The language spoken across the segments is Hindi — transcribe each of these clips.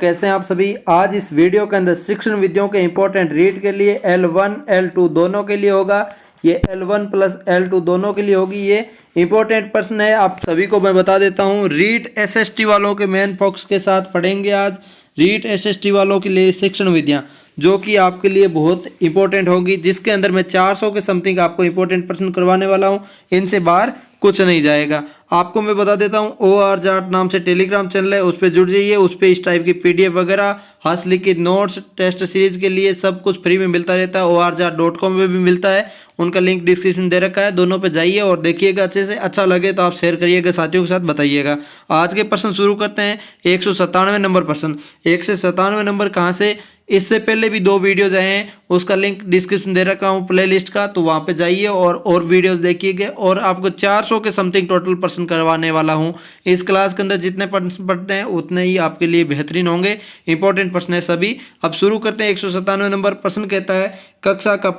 कैसे हैं आप सभी। आज इस वीडियो के अंदर शिक्षण विधियों के इंपॉर्टेंट रीड के लिए L1 L2 दोनों के लिए होगा। ये L1 प्लस L2 दोनों के लिए होगी। ये इंपॉर्टेंट प्रश्न है, आप सभी को मैं बता देता हूँ। रीट SST वालों के मेन फोकस के साथ पढ़ेंगे आज। रीट SST वालों के लिए शिक्षण विधियाँ जो कि आपके लिए बहुत इंपॉर्टेंट होगी, जिसके अंदर मैं 400 के समथिंग आपको इंपॉर्टेंट प्रश्न करवाने वाला हूँ। इनसे बाहर कुछ नहीं जाएगा। आपको मैं बता देता हूँ, OR जाट नाम से टेलीग्राम चैनल है, उस पर जुड़ जाइए। उस पर इस टाइप की PDF वगैरह, हस्तलिखित नोट्स, टेस्ट सीरीज के लिए सब कुछ फ्री में मिलता रहता है। orjat.com पे भी मिलता है, उनका लिंक डिस्क्रिप्शन दे रखा है। दोनों पे जाइए और देखिएगा अच्छे से। अच्छा लगे तो आप शेयर करिएगा, साथियों के साथ बताइएगा। आज के प्रश्न शुरू करते हैं। 197 नंबर प्रश्न। 197 नंबर कहाँ से? इससे पहले भी 2 वीडियोज आए हैं, उसका लिंक डिस्क्रिप्शन दे रखा हूँ प्लेलिस्ट का, तो वहाँ पे जाइए और वीडियोस देखिएगा। और आपको 400 के समथिंग टोटल प्रश्न करवाने वाला हूँ। इस क्लास के अंदर जितने प्रश्न पढ़ते हैं उतने ही आपके लिए बेहतरीन होंगे। इंपॉर्टेंट प्रश्न है सभी। अब शुरू करते हैं। 197 नंबर प्रश्न कहता है, कक्षा का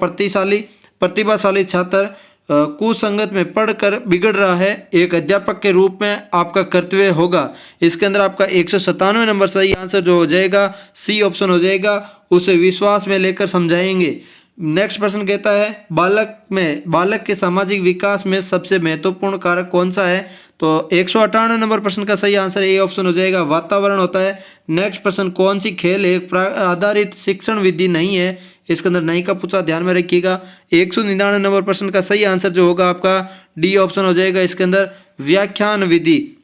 प्रतिभाशाली छात्र कुसंगत में पढ़कर बिगड़ रहा है, एक अध्यापक के रूप में आपका कर्तव्य होगा। इसके अंदर आपका 197 नंबर सही आंसर जो हो जाएगा सी ऑप्शन हो जाएगा। उसे विश्वास में लेकर समझाएंगे। नेक्स्ट प्रश्न कहता है, बालक के सामाजिक विकास में सबसे महत्वपूर्ण कारक कौन सा है? तो 158 नंबर प्रश्न का सही आंसर ए ऑप्शन हो जाएगा, वातावरण होता है। नेक्स्ट प्रश्न, कौन सी खेल एक आधारित शिक्षण विधि नहीं है? इसके अंदर नहीं का पूछा, ध्यान में रखिएगा। 199 नंबर प्रश्न का सही आंसर जो होगा आपका डी ऑप्शन हो जाएगा, इसके अंदर व्याख्यान विधि।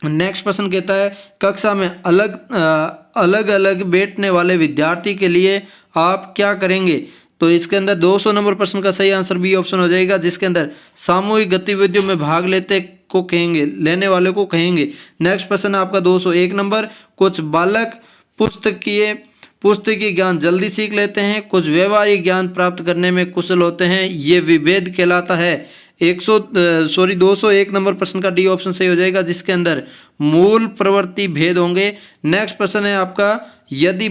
नेक्स्ट प्रश्न कहता है, कक्षा में अलग अलग बैठने वाले विद्यार्थी के लिए आप क्या करेंगे? तो इसके अंदर 200 नंबर प्रश्न का सही आंसर बी ऑप्शन हो जाएगा, जिसके अंदर सामूहिक गतिविधियों में भाग लेने वाले को कहेंगे। नेक्स्ट प्रश्न आपका 201 नंबर, कुछ बालक पुस्तकीय ज्ञान जल्दी सीख लेते हैं, कुछ व्यवहारिक ज्ञान प्राप्त करने में कुशल होते हैं, ये विभेद कहलाता है। 201 नंबर प्रश्न का डी ऑप्शन सही हो जाएगा, जिसके अंदर मूल प्रवृत्ति भेद होंगे। नेक्स्ट प्रश्न है आपका, यदि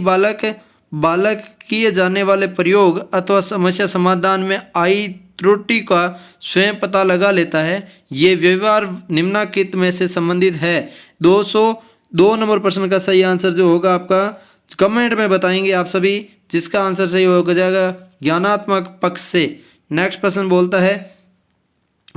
बालक किए जाने वाले प्रयोग अथवा समस्या समाधान में आई त्रुटि का स्वयं पता लगा लेता है, ये व्यवहार निम्नलिखित में से संबंधित है। 202 नंबर प्रश्न का सही आंसर जो होगा आपका कमेंट में बताएंगे आप सभी, जिसका आंसर सही हो जाएगा ज्ञानात्मक पक्ष से। नेक्स्ट प्रश्न बोलता है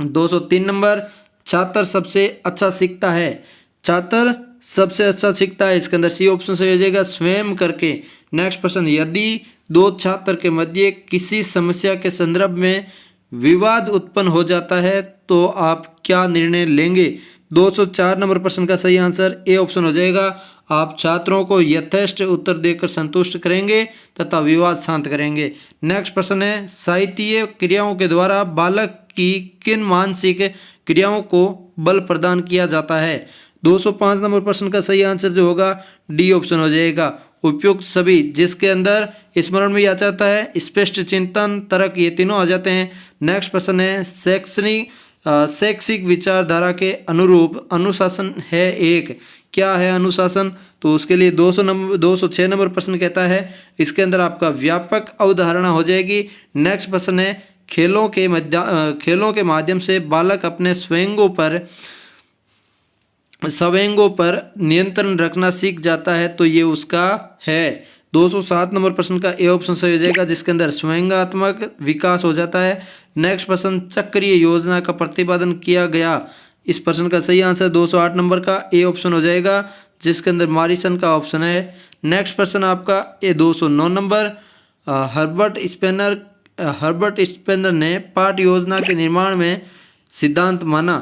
203 नंबर, छात्र सबसे अच्छा सीखता है। छात्र सबसे अच्छा सीखता है, इसके अंदर सी ऑप्शन सही हो जाएगा, स्वयं करके। नेक्स्ट प्रश्न, यदि 2 छात्र के मध्य किसी समस्या के संदर्भ में विवाद उत्पन्न हो जाता है तो आप क्या निर्णय लेंगे? 204 नंबर प्रश्न का सही आंसर ए ऑप्शन हो जाएगा, आप छात्रों को यथेष्ट उत्तर देकर संतुष्ट करेंगे तथा विवाद शांत करेंगे। नेक्स्ट प्रश्न है, साहित्यिक क्रियाओं के द्वारा बालक की किन मानसिक क्रियाओं को बल प्रदान किया जाता है? 205 नंबर प्रश्न का सही आंसर जो होगा डी ऑप्शन हो जाएगा, उपयुक्त सभी, जिसके अंदर स्मरण में आ जाता है, स्पष्ट चिंतन, तर्क, ये तीनों आ जाते हैं। नेक्स्ट प्रश्न है, शैक्षिक विचारधारा के अनुरूप अनुशासन है एक, क्या है अनुशासन? तो उसके लिए 206 नंबर प्रश्न कहता है, इसके अंदर आपका व्यापक अवधारणा हो जाएगी। नेक्स्ट प्रश्न है, खेलों के माध्यम से बालक अपने स्वयंगों पर नियंत्रण रखना सीख जाता है, तो ये उसका है। 207 नंबर प्रश्न का ए ऑप्शन सही हो जाएगा, जिसके अंदर स्वयंगात्मक विकास हो जाता है। नेक्स्ट प्रश्न, चक्रीय योजना का प्रतिपादन किया गया। इस प्रश्न का सही आंसर 208 नंबर का ए ऑप्शन हो जाएगा, जिसके अंदर मॉरिसन का ऑप्शन है। नेक्स्ट प्रश्न आपका 209 नंबर, हर्बर्ट स्पेनर ने पाठ योजना के निर्माण में सिद्धांत माना।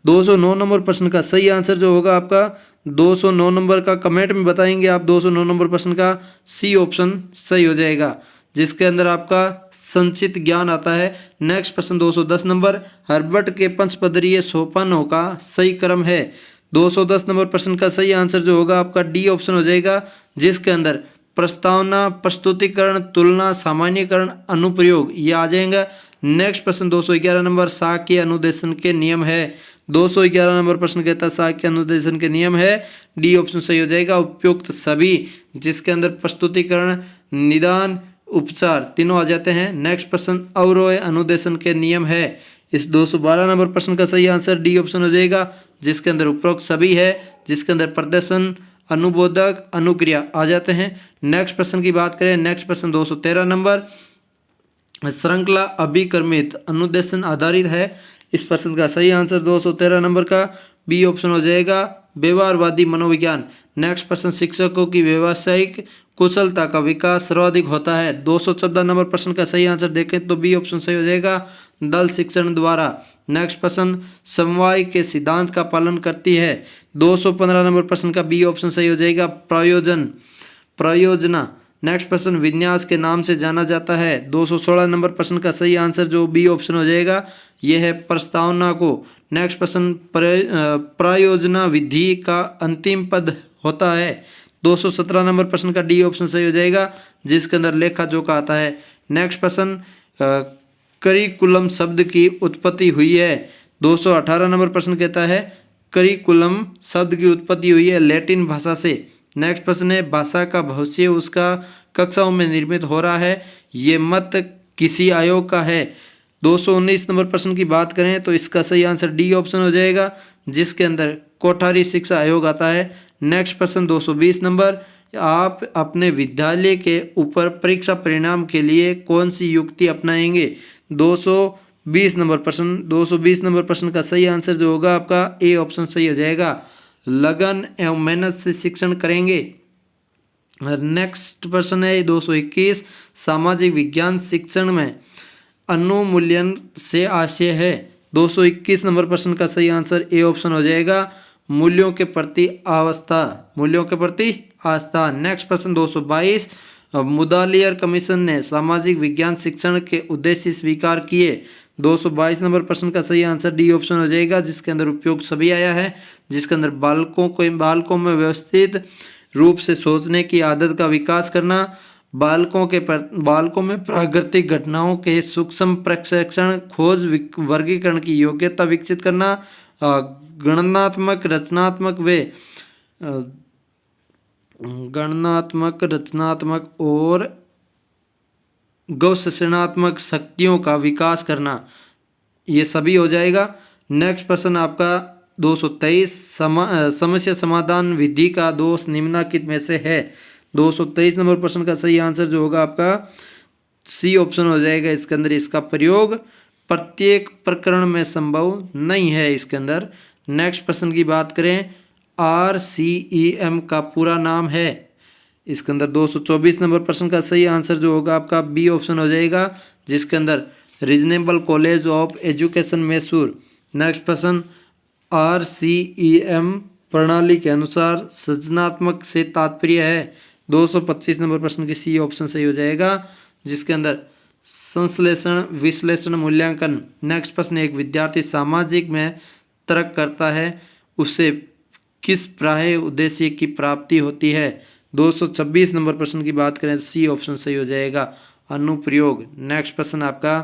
209 नंबर प्रश्न का सही आंसर जो होगा आपका 209 नंबर का कमेंट में बताएंगे आप। 209 नंबर प्रश्न का सी ऑप्शन सही हो जाएगा, जिसके अंदर आपका संचित ज्ञान आता है। नेक्स्ट प्रश्न 210 नंबर, हर्बर्ट के पंचपदरीय सोपानों का सही क्रम है। 210 नंबर प्रश्न का सही आंसर जो होगा आपका डी ऑप्शन हो जाएगा, जिसके अंदर प्रस्तावना, प्रस्तुतिकरण, तुलना, सामान्यकरण, अनुप्रयोग ये आ जाएगा। नेक्स्ट प्रश्न 211 नंबर, साक्य अनुदेशन के नियम है। 211 नंबर प्रश्न कहता है साक्य अनुदेशन के नियम है, डी ऑप्शन सही हो जाएगा, उपयुक्त सभी, जिसके अंदर प्रस्तुतिकरण, निदान, उपचार तीनों आ जाते हैं। नेक्स्ट प्रश्न, अवरोह अनुदेशन के नियम है। इस 212 नंबर प्रश्न का सही आंसर डी ऑप्शन हो जाएगा, जिसके अंदर उपरोक्त सभी है, जिसके अंदर प्रदर्शन, अनुबोधक, अनुक्रिया आ जाते हैं। नेक्स्ट प्रश्न की बात करें, नेक्स्ट प्रश्न 213 नंबर, श्रृंखला अभिक्रमित अनुदेशन आधारित है। इस प्रश्न का सही आंसर 213 नंबर का बी ऑप्शन हो जाएगा, व्यवहारवादी मनोविज्ञान। नेक्स्ट प्रश्न, शिक्षकों की व्यावसायिक कुशलता का विकास सर्वाधिक होता है। 214 नंबर प्रश्न का सही आंसर देखें तो बी ऑप्शन सही हो जाएगा, दल शिक्षण द्वारा। नेक्स्ट प्रश्न, समवाय के सिद्धांत का पालन करती है। 215 नंबर प्रश्न का बी ऑप्शन सही हो जाएगा, प्रयोजना। नेक्स्ट प्रश्न, विन्यास के नाम से जाना जाता है। 216 नंबर प्रश्न का सही आंसर जो बी ऑप्शन हो जाएगा यह है प्रस्तावना को। नेक्स्ट प्रश्न, प्रयोजना विधि का अंतिम पद होता है। 217 नंबर प्रश्न का डी ऑप्शन सही हो जाएगा, जिसके अंदर लेखा जोखा आता है। नेक्स्ट प्रश्न, करिकुलम शब्द की उत्पत्ति हुई है। 218 नंबर प्रश्न कहता है करिकुलम शब्द की उत्पत्ति हुई है लैटिन भाषा से। नेक्स्ट प्रश्न है, भाषा का भविष्य उसका कक्षाओं में निर्मित हो रहा है, ये मत किसी आयोग का है। 219 नंबर प्रश्न की बात करें तो इसका सही आंसर डी ऑप्शन हो जाएगा, जिसके अंदर कोठारी शिक्षा आयोग आता है। नेक्स्ट प्रश्न 220 नंबर, आप अपने विद्यालय के ऊपर परीक्षा परिणाम के लिए कौन सी युक्ति अपनाएंगे। 220 नंबर प्रश्न का सही आंसर जो होगा आपका ए ऑप्शन सही हो जाएगा, लगन एवं मेहनत से शिक्षण करेंगे। नेक्स्ट प्रश्न है 221, सामाजिक विज्ञान शिक्षण में अनुमूल्यन से आशय है। 221 नंबर प्रश्न का सही आंसर ए ऑप्शन हो जाएगा, मूल्यों के प्रति आस्था। नेक्स्ट प्रश्न 222, मुदालियर कमीशन ने सामाजिक विज्ञान शिक्षण के उद्देश्य स्वीकार किए। 222 नंबर प्रश्न का सही आंसर डी ऑप्शन हो जाएगा, जिसके अंदर उपयोग सभी आया है, जिसके अंदर बालकों में व्यवस्थित रूप से सोचने की आदत का विकास करना, बालकों में प्राकृतिक घटनाओं के सूक्ष्म प्रशिक्षण, खोज वर्गीकरण की योग्यता विकसित करना, गणनात्मक रचनात्मक और गौशनात्मक शक्तियों का विकास करना, ये सभी हो जाएगा। नेक्स्ट प्रश्न आपका 223, समस्या समाधान विधि का दोष निम्नलिखित में से है। 223 नंबर प्रश्न का सही आंसर जो होगा आपका सी ऑप्शन हो जाएगा, इसके अंदर इसका प्रयोग प्रत्येक प्रकरण में संभव नहीं है इसके अंदर। नेक्स्ट प्रश्न की बात करें, RCEM का पूरा नाम है। इसके अंदर 224 नंबर प्रश्न का सही आंसर जो होगा आपका बी ऑप्शन हो जाएगा, जिसके अंदर reasonable college of education Mysore. Next प्रश्न, RCEM प्रणाली के अनुसार सृजनात्मक से तात्पर्य है। 225 नंबर प्रश्न की सी ऑप्शन सही हो जाएगा, जिसके अंदर संश्लेषण, विश्लेषण, मूल्यांकन। नेक्स्ट प्रश्न, एक विद्यार्थी सामाजिक में तर्क करता है, उससे किस प्राय उद्देश्य की प्राप्ति होती है। 226 नंबर प्रश्न की बात करें तो सी ऑप्शन सही हो जाएगा, अनुप्रयोग। नेक्स्ट प्रश्न आपका,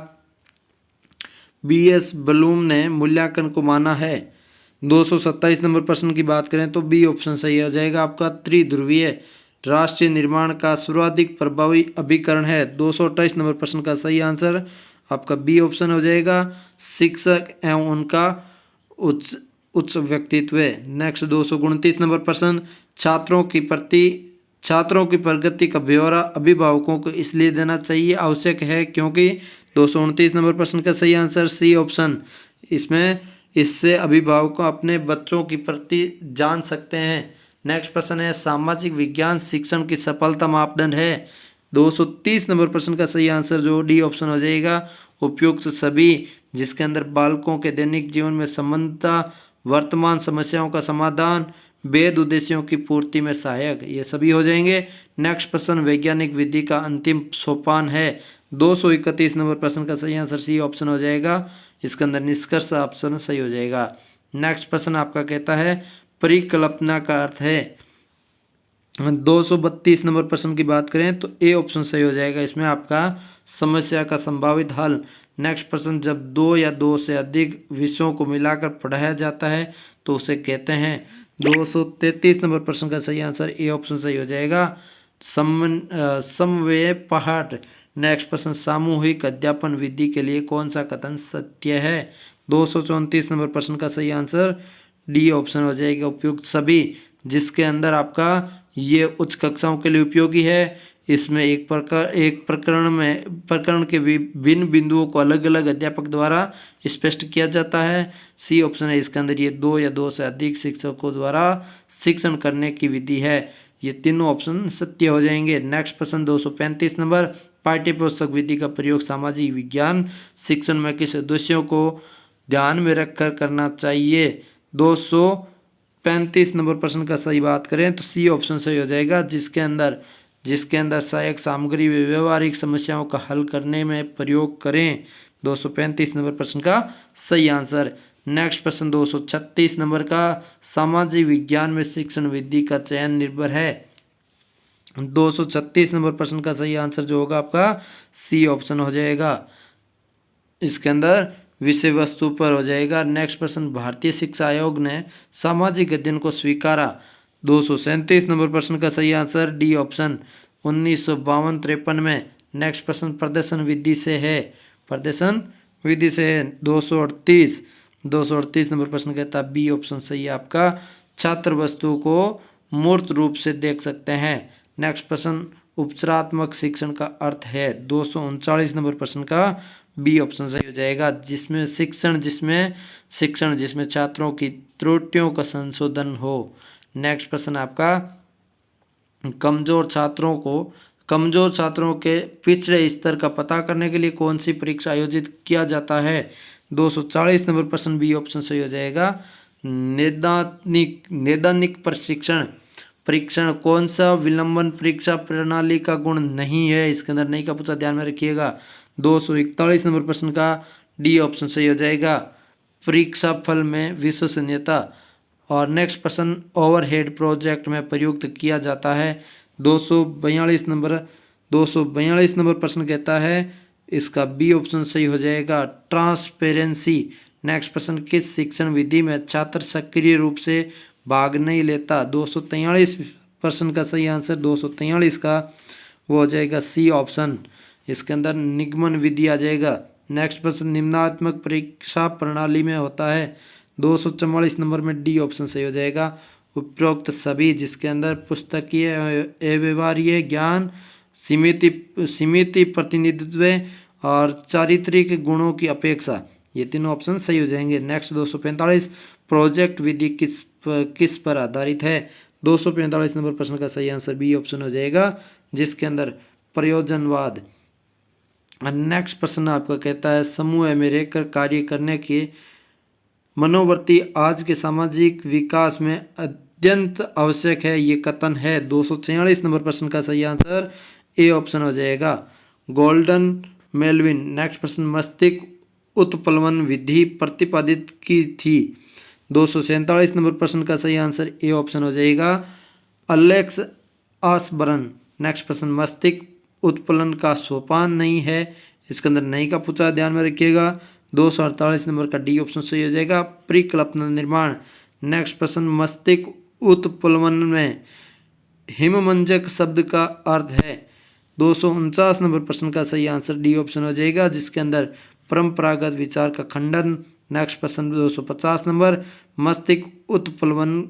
BS ब्लूम ने मूल्यांकन को माना है। 227 नंबर प्रश्न की बात करें तो बी ऑप्शन सही हो जाएगा आपका, त्रिध्रुवीय राष्ट्रीय निर्माण का सर्वाधिक प्रभावी अभिकरण है। 228 नंबर प्रश्न का सही आंसर आपका बी ऑप्शन हो जाएगा, शिक्षक एवं उनका उच्च व्यक्तित्व। नेक्स्ट 229 नंबर प्रश्न, छात्रों की प्रगति का ब्यौरा अभिभावकों को इसलिए देना चाहिए आवश्यक है क्योंकि। 229 नंबर प्रश्न का सही आंसर सी ऑप्शन, इससे अभिभावक अपने बच्चों की प्रति जान सकते हैं। नेक्स्ट प्रश्न है, सामाजिक विज्ञान शिक्षण की सफलता मापदंड है। 230 नंबर प्रश्न का सही आंसर जो डी ऑप्शन हो जाएगा, उपयुक्त सभी, जिसके अंदर बालकों के दैनिक जीवन में संबंधता, वर्तमान समस्याओं का समाधान, वेद उद्देश्यों की पूर्ति में सहायक, ये सभी हो जाएंगे। नेक्स्ट प्रश्न, वैज्ञानिक विधि का अंतिम सोपान है। 231 नंबर प्रश्न का सही आंसर सी ऑप्शन हो जाएगा, इसके अंदर निष्कर्ष ऑप्शन सही हो जाएगा। नेक्स्ट प्रश्न आपका कहता है परिकल्पना का अर्थ है। 232 नंबर प्रश्न की बात करें तो ए ऑप्शन सही हो जाएगा, इसमें आपका समस्या का संभावित हल। नेक्स्ट प्रश्न, जब दो या दो से अधिक विषयों को मिलाकर पढ़ाया जाता है तो उसे कहते हैं। 233 नंबर प्रश्न का सही आंसर ए ऑप्शन सही हो जाएगा, समन्वय पाठ। नेक्स्ट प्रश्न, सामूहिक अध्यापन विधि के लिए कौन सा कथन सत्य है। 234 नंबर प्रश्न का सही आंसर डी ऑप्शन हो जाएगा, उपयुक्त सभी, जिसके अंदर आपका ये उच्च कक्षाओं के लिए उपयोगी है। इसमें एक प्रकरण के विभिन्न बिंदुओं को अलग अलग अध्यापक द्वारा स्पष्ट किया जाता है। सी ऑप्शन है इसके अंदर, ये 2 या 2 से अधिक शिक्षकों द्वारा शिक्षण करने की विधि है। ये तीनों ऑप्शन सत्य हो जाएंगे। नेक्स्ट प्रश्न 235 नंबर, पाठ्य पुस्तक विधि का प्रयोग सामाजिक विज्ञान शिक्षण में किस उद्देश्यों को ध्यान में रखकर करना चाहिए। 235 नंबर प्रश्न का सही बात करें तो सी ऑप्शन सही हो जाएगा, जिसके अंदर सहायक सामग्री व व्यवहारिक समस्याओं का हल करने में प्रयोग करें। 235 नंबर प्रश्न का सही आंसर। नेक्स्ट प्रश्न 236 नंबर का, सामाजिक विज्ञान में शिक्षण विधि का चयन निर्भर है। 236 नंबर प्रश्न का सही आंसर जो होगा आपका सी ऑप्शन हो जाएगा, इसके अंदर विषय वस्तु पर हो जाएगा। नेक्स्ट प्रश्न, भारतीय शिक्षा आयोग ने सामाजिक अध्ययन को स्वीकारा। 237 नंबर प्रश्न का सही आंसर डी ऑप्शन 1952-53 में। नेक्स्ट प्रश्न, प्रदर्शन विधि से है। 238 नंबर प्रश्न कहता है बी ऑप्शन सही है आपका, छात्र वस्तु को मूर्त रूप से देख सकते हैं। नेक्स्ट प्रश्न, उपचारात्मक शिक्षण का अर्थ है। 239 नंबर प्रश्न का बी ऑप्शन सही हो जाएगा, जिसमें शिक्षण जिसमें छात्रों की त्रुटियों का संशोधन हो। नेक्स्ट प्रश्न आपका, कमजोर छात्रों के पिछड़े स्तर का पता करने के लिए कौन सी परीक्षा आयोजित किया जाता है। 240 नंबर प्रश्न बी ऑप्शन सही हो जाएगा, नैदानिक परीक्षण कौन सा विलंबन परीक्षा प्रणाली का गुण नहीं है। इसके अंदर नहीं का पूछा, ध्यान में रखिएगा। 241 नंबर प्रश्न का डी ऑप्शन सही हो जाएगा, परीक्षा फल में विश्वसनीयता। और नेक्स्ट प्रश्न, ओवरहेड प्रोजेक्ट में प्रयुक्त किया जाता है। 242 नंबर प्रश्न कहता है इसका बी ऑप्शन सही हो जाएगा, ट्रांसपेरेंसी। नेक्स्ट प्रश्न, किस शिक्षण विधि में छात्र सक्रिय रूप से भाग नहीं लेता। 243 प्रश्न का सही आंसर 243 का वो हो जाएगा सी ऑप्शन, इसके अंदर निगमन विधि आ जाएगा। नेक्स्ट प्रश्न, निम्नात्मक परीक्षा प्रणाली में होता है। 244 नंबर में डी ऑप्शन सही हो जाएगा, उपरोक्त सभी, जिसके अंदर पुस्तकीय व्यवहारीय ज्ञान, सीमित प्रतिनिधित्व और चारित्रिक गुणों की अपेक्षा, ये तीनों ऑप्शन सही हो जाएंगे। नेक्स्ट 245, प्रोजेक्ट विधि किस पर आधारित है। 245 नंबर प्रश्न का सही आंसर बी ऑप्शन हो जाएगा, जिसके अंदर प्रयोजनवाद। नेक्स्ट प्रश्न आपका कहता है समूह में रहकर कार्य करने के मनोवृत्ति आज के सामाजिक विकास में अत्यंत आवश्यक है, ये कथन है। 246 नंबर प्रश्न का सही आंसर ए ऑप्शन हो जाएगा, गोल्डन मेलविन। नेक्स्ट प्रश्न, मस्तिष्क उत्प्लवन विधि प्रतिपादित की थी। 247 नंबर प्रश्न का सही आंसर ए ऑप्शन हो जाएगा, अलेक्स आसबर्न। नेक्स्ट प्रश्न, मस्तिष्क उत्प्लवन का सोपान नहीं है, इसके अंदर नहीं का पूछा, ध्यान में रखिएगा। 248 नंबर का डी ऑप्शन सही हो जाएगा, परिकल्पना निर्माण। नेक्स्ट प्रश्न, मस्तिष्क उत्प्लवन में हिममंजक शब्द का अर्थ है। 249 नंबर प्रश्न का सही आंसर डी ऑप्शन हो जाएगा, जिसके अंदर परंपरागत विचार का खंडन। नेक्स्ट प्रश्न 250 नंबर, मस्तिष्क उत्प्लवन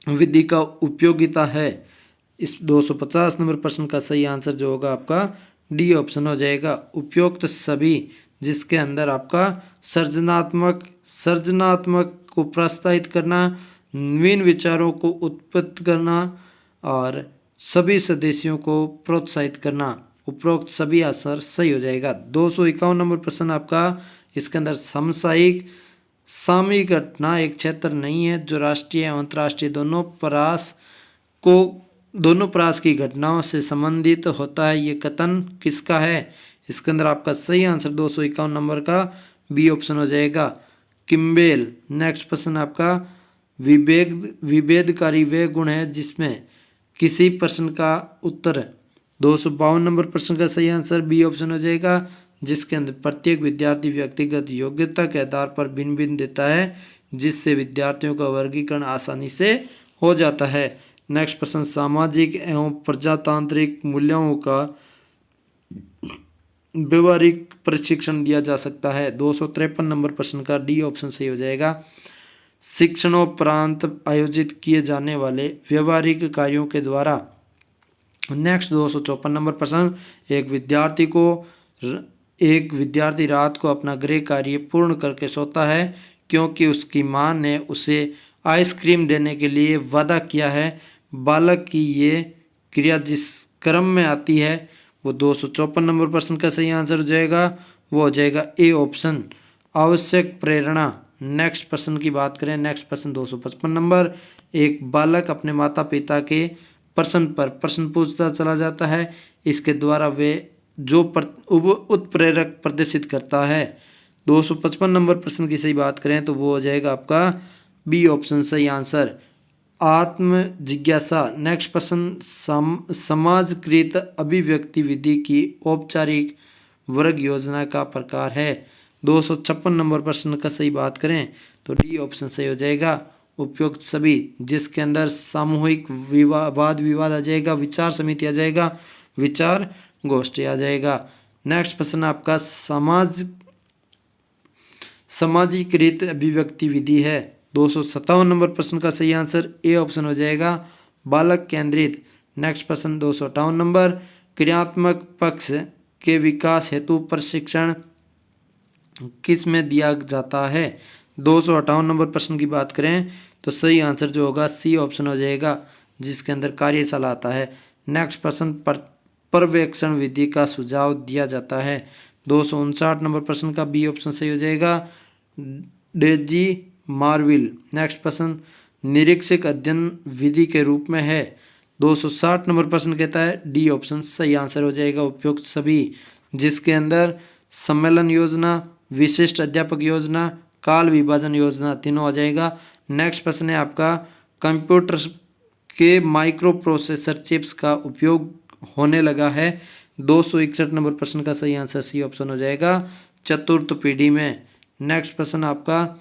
विधि का उपयोगिता है। इस 250 नंबर प्रश्न का सही आंसर जो होगा आपका डी ऑप्शन हो जाएगा, उपयुक्त सभी, जिसके अंदर आपका सृजनात्मक को प्रोत्साहित करना, नवीन विचारों को उत्पन्न करना और सभी सदस्यों को प्रोत्साहित करना, उपरोक्त सभी आंसर सही हो जाएगा। 251 नंबर प्रश्न आपका, इसके अंदर सामयिक घटना एक क्षेत्र नहीं है जो राष्ट्रीय एवं अंतर्राष्ट्रीय दोनों परास की घटनाओं से संबंधित होता है, ये कथन किसका है। इसके अंदर आपका सही आंसर 251 नंबर का बी ऑप्शन हो जाएगा, किम्बेल। नेक्स्ट प्रश्न आपका, विभेदकारी वे गुण है जिसमें किसी प्रश्न का उत्तर। 252 नंबर प्रश्न का सही आंसर बी ऑप्शन हो जाएगा, जिसके अंदर प्रत्येक विद्यार्थी व्यक्तिगत योग्यता के आधार पर भिन्न भिन्न देता है, जिससे विद्यार्थियों का वर्गीकरण आसानी से हो जाता है। नेक्स्ट प्रश्न, सामाजिक एवं प्रजातांत्रिक मूल्यों का व्यवहारिक प्रशिक्षण दिया जा सकता है। 253 नंबर प्रश्न का डी ऑप्शन सही हो जाएगा, शिक्षणोपरांत आयोजित किए जाने वाले व्यवहारिक कार्यों के द्वारा। नेक्स्ट 254 नंबर प्रश्न, एक विद्यार्थी रात को अपना गृह कार्य पूर्ण करके सोता है क्योंकि उसकी मां ने उसे आइसक्रीम देने के लिए वादा किया है। बालक की ये क्रिया जिस क्रम में आती है वो 254 नंबर प्रश्न का सही आंसर हो जाएगा, वो हो जाएगा ए ऑप्शन, आवश्यक प्रेरणा। नेक्स्ट प्रश्न की बात करें, नेक्स्ट प्रश्न 255 नंबर, एक बालक अपने माता पिता के प्रश्न पर प्रश्न पूछता चला जाता है, इसके द्वारा वे जो उत्प्रेरक प्रदर्शित करता है। 255 नंबर प्रश्न की सही बात करें तो वो हो जाएगा आपका बी ऑप्शन सही आंसर, आत्म जिज्ञासा। नेक्स्ट प्रश्न, समाजकृत अभिव्यक्ति विधि की औपचारिक वर्ग योजना का प्रकार है। 256 नंबर प्रश्न का सही बात करें तो डी ऑप्शन सही हो जाएगा, उपयुक्त सभी, जिसके अंदर सामूहिक वाद विवाद आ जाएगा, विचार समिति आ जाएगा, विचार गोष्ठी आ जाएगा। नेक्स्ट प्रश्न आपका समाजीकृत अभिव्यक्ति विधि है। 257 नंबर प्रश्न का सही आंसर ए ऑप्शन हो जाएगा, बालक केंद्रित। नेक्स्ट प्रश्न 258 नंबर, क्रियात्मक पक्ष के विकास हेतु प्रशिक्षण किस में दिया जाता है। 258 नंबर प्रश्न की बात करें तो सही आंसर जो होगा सी ऑप्शन हो जाएगा, जिसके अंदर कार्यशाला आता है। नेक्स्ट प्रश्न, पर्यवेक्षण विधि का सुझाव दिया जाता है। 259 नंबर प्रश्न का बी ऑप्शन सही हो जाएगा, डेजी मार्विल। नेक्स्ट प्रश्न, निरीक्षक अध्ययन विधि के रूप में है। 260 नंबर प्रश्न कहता है डी ऑप्शन सही आंसर हो जाएगा, उपयुक्त सभी, जिसके अंदर सम्मेलन योजना, विशिष्ट अध्यापक योजना, काल विभाजन योजना तीनों आ जाएगा। नेक्स्ट प्रश्न है आपका, कंप्यूटर के माइक्रो प्रोसेसर चिप्स का उपयोग होने लगा है। 261 नंबर प्रश्न का सही आंसर सी ऑप्शन हो जाएगा, चतुर्थ पीढ़ी में। नेक्स्ट प्रश्न आपका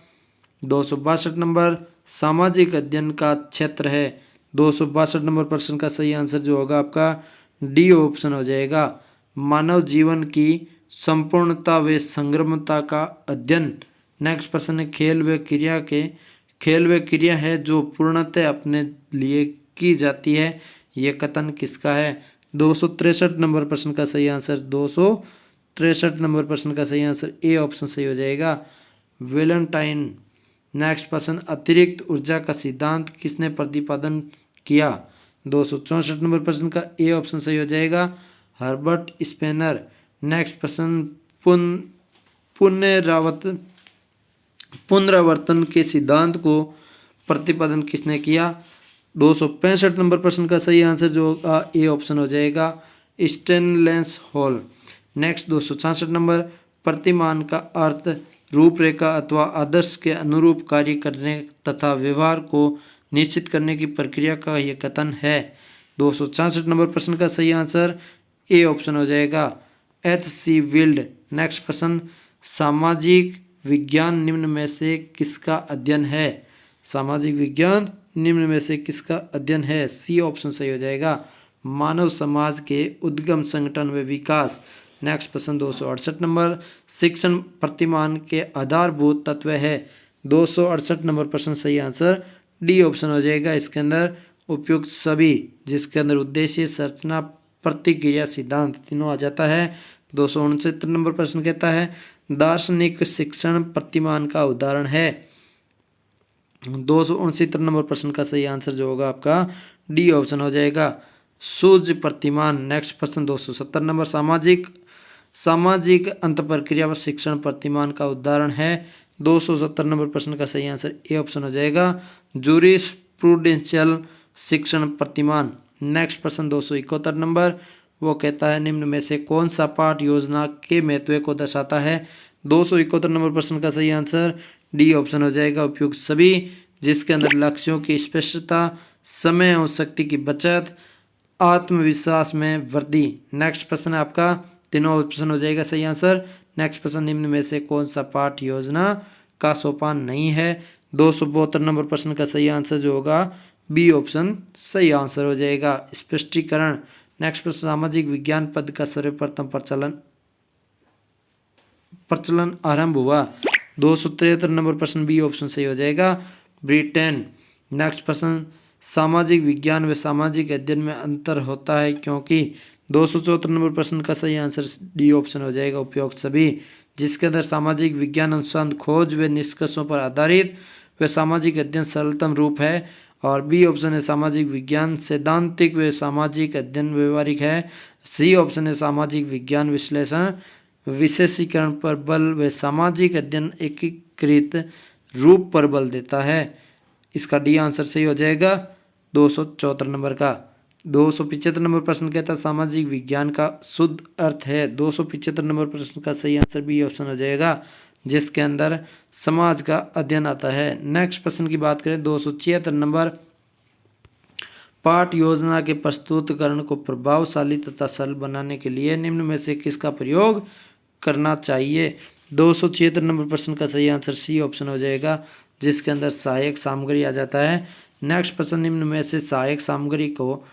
262 नंबर, सामाजिक अध्ययन का क्षेत्र है। 262 नंबर प्रश्न का सही आंसर जो होगा आपका डी ऑप्शन हो जाएगा, मानव जीवन की संपूर्णता व संग्रमता का अध्ययन। नेक्स्ट प्रश्न है, खेल व क्रिया है जो पूर्णतः अपने लिए की जाती है, ये कथन किसका है। 263 नंबर प्रश्न का सही आंसर 263 नंबर प्रश्न का सही आंसर ए ऑप्शन सही हो जाएगा, वेलेंटाइन। नेक्स्ट प्रश्न, अतिरिक्त ऊर्जा का सिद्धांत किसने प्रतिपादन किया। 264 नंबर प्रश्न का ए ऑप्शन सही हो जाएगा, हर्बर्ट स्पेनर। नेक्स्ट प्रश्न, पुनरावर्तन के सिद्धांत को प्रतिपादन किसने किया। 265 नंबर प्रश्न का सही आंसर जो होगा ए ऑप्शन हो जाएगा, स्टेनलेस हॉल। नेक्स्ट 266 नंबर, प्रतिमान का अर्थ रूपरेखा अथवा आदर्श के अनुरूप कार्य करने तथा व्यवहार को निश्चित करने की प्रक्रिया का यह कथन है। 266 नंबर प्रश्न का सही आंसर ए ऑप्शन हो जाएगा, H.C. विल्ड। नेक्स्ट प्रश्न, सामाजिक विज्ञान निम्न में से किसका अध्ययन है। सामाजिक विज्ञान निम्न में से किसका अध्ययन है, सी ऑप्शन सही हो जाएगा, मानव समाज के उद्गम, संगठन व विकास। नेक्स्ट प्रश्न 268 नंबर, शिक्षण प्रतिमान के आधारभूत तत्व है। 268 नंबर प्रश्न सही आंसर डी ऑप्शन हो जाएगा, इसके अंदर उपयुक्त सभी, जिसके अंदर उद्देश्य, संरचना, प्रतिक्रिया, सिद्धांत तीनों आ जाता है। 269 नंबर प्रश्न कहता है, दार्शनिक शिक्षण प्रतिमान का उदाहरण है। 269 नंबर प्रश्न का सही आंसर जो होगा आपका डी ऑप्शन हो जाएगा, सूझ प्रतिमान। नेक्स्ट प्रश्न 270 नंबर, सामाजिक अंत प्रक्रिया व शिक्षण प्रतिमान का उदाहरण है। 270 नंबर प्रश्न का सही आंसर ए ऑप्शन हो जाएगा, जूरिस्प्रूडेंशियल शिक्षण प्रतिमान। नेक्स्ट प्रश्न 271 नंबर, वो कहता है निम्न में से कौन सा पाठ योजना के महत्व को दर्शाता है। 271 नंबर प्रश्न का सही आंसर डी ऑप्शन हो जाएगा, उपयुक्त सभी, जिसके अंदर लक्ष्यों की स्पष्टता, समय और शक्ति की बचत, आत्मविश्वास में वृद्धि। नेक्स्ट प्रश्न आपका तीनों ऑप्शन हो जाएगा सही आंसर। नेक्स्ट प्रश्न, निम्न में से कौन सा पाठ योजना का सोपान नहीं है। 272 नंबर प्रश्न का सही आंसर जो होगा बी ऑप्शन सही आंसर हो जाएगा, स्पष्टीकरण। नेक्स्ट प्रश्न, सामाजिक विज्ञान पद का सर्वप्रथम प्रचलन आरंभ हुआ। 273 नंबर प्रश्न बी ऑप्शन सही हो जाएगा, ब्रिटेन। नेक्स्ट प्रश्न, सामाजिक विज्ञान व सामाजिक अध्ययन में अंतर होता है क्योंकि 274 नंबर प्रश्न का सही आंसर डी ऑप्शन हो जाएगा, उपयुक्त सभी। जिसके अंदर सामाजिक विज्ञान अनुसंधान खोज व निष्कर्षों पर आधारित व सामाजिक अध्ययन सरलतम रूप है। और बी ऑप्शन है सामाजिक विज्ञान सैद्धांतिक व सामाजिक अध्ययन व्यवहारिक है। सी ऑप्शन है सामाजिक विज्ञान विश्लेषण विशेषीकरण पर बल व सामाजिक अध्ययन एकीकृत रूप पर बल देता है। इसका डी आंसर सही हो जाएगा 274 नंबर का। 275 नंबर प्रश्न कहता है सामाजिक विज्ञान का शुद्ध अर्थ है। 275 नंबर प्रश्न का सही आंसर बी ऑप्शन हो जाएगा, जिसके अंदर समाज का अध्ययन आता है। नेक्स्ट प्रश्न की बात करें 276 नंबर, पाठ योजना के प्रस्तुतिकरण को प्रभावशाली तथा सरल बनाने के लिए निम्न में से किसका प्रयोग करना चाहिए। 276 नंबर प्रश्न का सही आंसर सी ऑप्शन हो जाएगा, जिसके अंदर सहायक सामग्री आ जाता है। नेक्स्ट प्रश्न, निम्न में से सहायक सामग्री को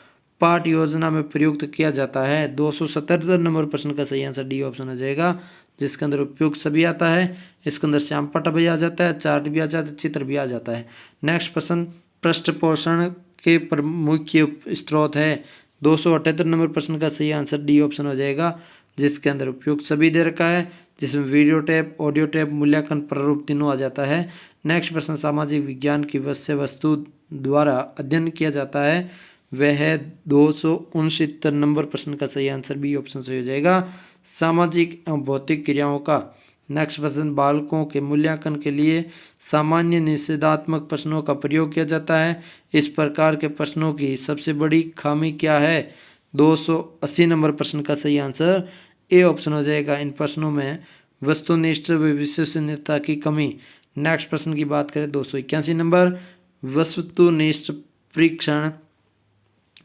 पाठ योजना में प्रयुक्त किया जाता है। 277 नंबर प्रश्न का सही आंसर डी ऑप्शन हो जाएगा, जिसके अंदर उपयुक्त सभी आता है। इसके अंदर श्यामपट्ट भी आ जाता है, चार्ट भी आ जाता है, चित्र भी आ जाता है। नेक्स्ट प्रश्न, पृष्ठ पोषण के मुख्य स्रोत है। 278 नंबर प्रश्न का सही आंसर डी ऑप्शन हो जाएगा, जिसके अंदर उपयुक्त सभी दे रखा है, जिसमें वीडियो टेप, ऑडियो टेप, मूल्यांकन प्रारूप तीनों आ जाता है। नेक्स्ट प्रश्न, सामाजिक विज्ञान की विषय वस्तु द्वारा अध्ययन किया जाता है, वह है 269 नंबर प्रश्न का सही आंसर बी ऑप्शन सही हो जाएगा, सामाजिक एवं भौतिक क्रियाओं का। नेक्स्ट प्रश्न, बालकों के मूल्यांकन के लिए सामान्य निषेधात्मक प्रश्नों का प्रयोग किया जाता है। इस प्रकार के प्रश्नों की सबसे बड़ी खामी क्या है। 280 नंबर प्रश्न का सही आंसर ए ऑप्शन हो जाएगा, इन प्रश्नों में वस्तुनिष्ठ व विश्वसनीयता की कमी। नेक्स्ट प्रश्न की बात करें 281 नंबर, वस्तुनिष्ठ परीक्षण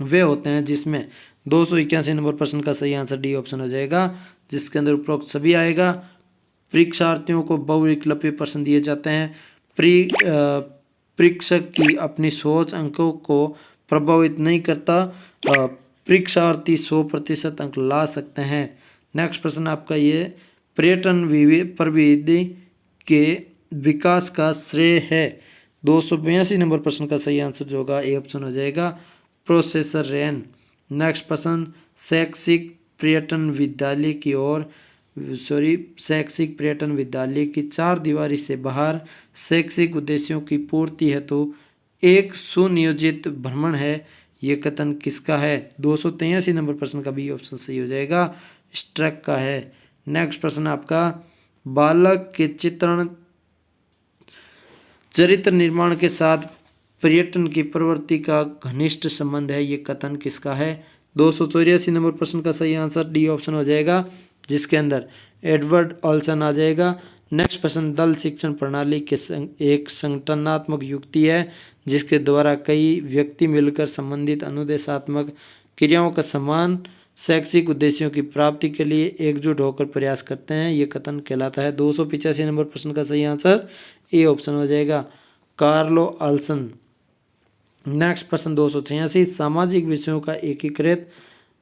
वे होते हैं जिसमें 281 नंबर प्रश्न का सही आंसर डी ऑप्शन हो जाएगा, जिसके अंदर उपरोक्त सभी आएगा। परीक्षार्थियों को बहुविकल्पीय प्रश्न दिए जाते हैं। परीक्षक की अपनी सोच अंकों को प्रभावित नहीं करता। परीक्षार्थी 100% अंक ला सकते हैं। नेक्स्ट प्रश्न आपका ये, पर्यटन प्रविधि के विकास का श्रेय है। 282 नंबर प्रश्न का सही आंसर जो होगा ए ऑप्शन हो जाएगा, प्रोफेसर रेन। नेक्स्ट प्रश्न, शैक्षिक पर्यटन विद्यालय की 4 दीवारी से बाहर शैक्षिक उद्देश्यों की पूर्ति हेतु एक सुनियोजित भ्रमण है, ये कथन किसका है। 283 नंबर प्रश्न का बी ऑप्शन सही हो जाएगा, स्ट्रक का है। नेक्स्ट प्रश्न आपका, बालक के चरित्र निर्माण के साथ पर्यटन की प्रवृत्ति का घनिष्ठ संबंध है, ये कथन किसका है। 284 नंबर प्रश्न का सही आंसर डी ऑप्शन हो जाएगा, जिसके अंदर एडवर्ड ऑल्सन आ जाएगा। नेक्स्ट प्रश्न, दल शिक्षण प्रणाली के एक संगठनात्मक युक्ति है जिसके द्वारा कई व्यक्ति मिलकर संबंधित अनुदेशात्मक क्रियाओं का समान शैक्षिक उद्देश्यों की प्राप्ति के लिए एकजुट होकर प्रयास करते हैं, ये कथन कहलाता है। 285 नंबर प्रश्न का सही आंसर ए ऑप्शन हो जाएगा, कार्लो ऑल्सन। नेक्स्ट प्रश्न 286, सामाजिक विषयों का एकीकृत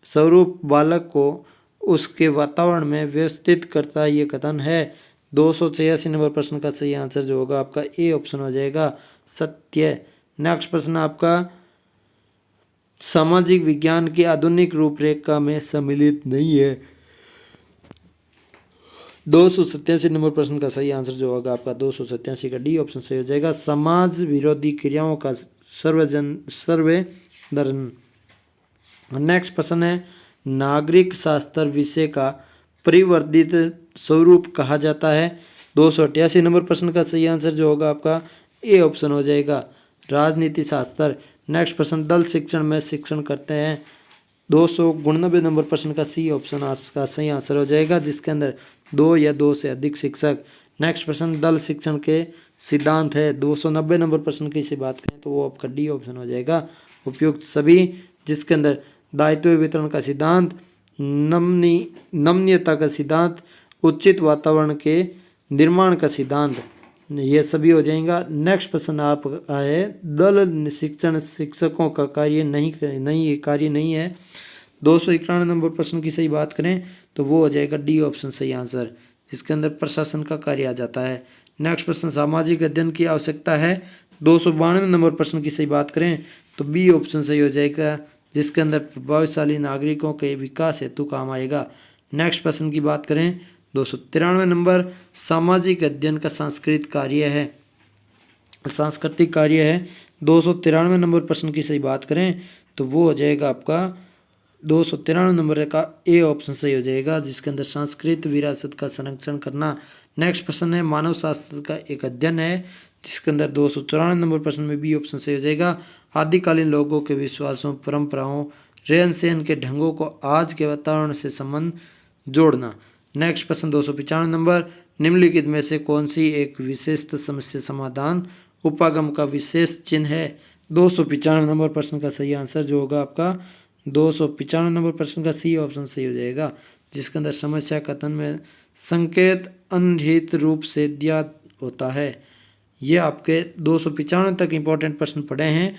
स्वरूप बालक को उसके वातावरण में व्यवस्थित करता है, ये कथन है। 286 नंबर प्रश्न का सही आंसर जो होगा आपका ए ऑप्शन हो जाएगा, सत्य। नेक्स्ट प्रश्न आपका, सामाजिक विज्ञान की आधुनिक रूपरेखा में सम्मिलित नहीं है। 287 नंबर प्रश्न का सही आंसर जो होगा आपका 287 का डी ऑप्शन सही हो जाएगा, समाज विरोधी क्रियाओं का सर्वेदर्शन। नेक्स्ट प्रश्न है, नागरिक शास्त्र विषय का परिवर्धित स्वरूप कहा जाता है। 288 नंबर प्रश्न का सही आंसर जो होगा आपका ए ऑप्शन हो जाएगा, राजनीति शास्त्र। नेक्स्ट प्रश्न, दल शिक्षण में शिक्षण करते हैं। 289 नंबर प्रश्न का सी ऑप्शन आपका सही आंसर हो जाएगा, जिसके अंदर 2 या 2 से अधिक शिक्षक। नेक्स्ट प्रश्न, दल शिक्षण के सिद्धांत है। 290 नंबर प्रश्न की से बात करें तो वो आपका डी ऑप्शन हो जाएगा, उपयुक्त सभी, जिसके अंदर दायित्व वितरण का सिद्धांत, नमनीयता का सिद्धांत, उचित वातावरण के निर्माण का सिद्धांत, ये सभी हो जाएगा। नेक्स्ट प्रश्न आपका है, दल शिक्षण शिक्षकों का कार्य नहीं है। 291 नंबर प्रश्न की सही बात करें तो वो हो जाएगा डी ऑप्शन सही आंसर, जिसके अंदर प्रशासन का कार्य आ जाता है। नेक्स्ट प्रश्न, सामाजिक अध्ययन की आवश्यकता है। 292 नंबर प्रश्न की सही बात करें तो बी ऑप्शन सही हो जाएगा, जिसके अंदर प्रभावशाली नागरिकों के विकास हेतु काम आएगा। नेक्स्ट प्रश्न की बात करें 293 नंबर, सामाजिक अध्ययन का सांस्कृतिक कार्य है, सांस्कृतिक कार्य है। 293 नंबर प्रश्न की सही बात करें तो वो हो जाएगा आपका 293 नंबर का ए ऑप्शन सही हो जाएगा, जिसके अंदर सांस्कृतिक विरासत का संरक्षण करना। नेक्स्ट प्रश्न है मानव शास्त्र का एक अध्ययन है, जिसके अंदर 294 नंबर प्रश्न में बी ऑप्शन सही हो जाएगा। आदिकालीन लोगों के विश्वासों, परंपराओं, रहन सहन के ढंगों को आज के वातावरण से संबंध जोड़ना। नेक्स्ट प्रश्न 295 नंबर, निम्नलिखित में से कौन सी एक विशिष्ट समस्या समाधान उपागम का विशेष चिन्ह है। 295 नंबर प्रश्न का सही आंसर जो होगा आपका 295 नंबर प्रश्न का सी ऑप्शन सही हो जाएगा, जिसके अंदर समस्या कथन में संकेत अनिहित रूप से दिया होता है। ये आपके 295 तक इंपॉर्टेंट प्रश्न पढ़े हैं।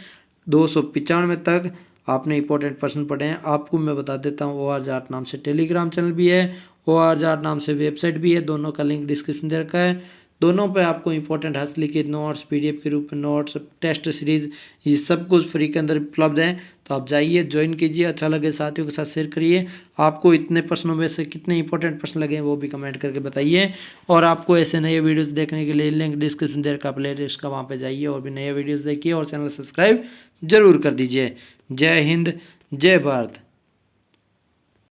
295 तक आपने इंपॉर्टेंट प्रश्न पढ़े हैं। आपको मैं बता देता हूँ OR जाट नाम से टेलीग्राम चैनल भी है, OR जाट नाम से वेबसाइट भी है, दोनों का लिंक डिस्क्रिप्शन दे रखा है। दोनों पे आपको इंपॉर्टेंट हस्तलिखित नोट्स, PDF के रूप में नोट्स, टेस्ट सीरीज, ये सब कुछ फ्री के अंदर उपलब्ध है। तो आप जाइए, ज्वाइन कीजिए, अच्छा लगे साथियों के साथ शेयर करिए। आपको इतने प्रश्नों में से कितने इंपॉर्टेंट प्रश्न लगे हैं वो भी कमेंट करके बताइए। और आपको ऐसे नए वीडियोस देखने के लिए लिंक डिस्क्रिप्शन दे रखा प्ले लिस्ट का, वहाँ पे जाइए और भी नए वीडियोस देखिए और चैनल सब्सक्राइब जरूर कर दीजिए। जय हिंद, जय भारत।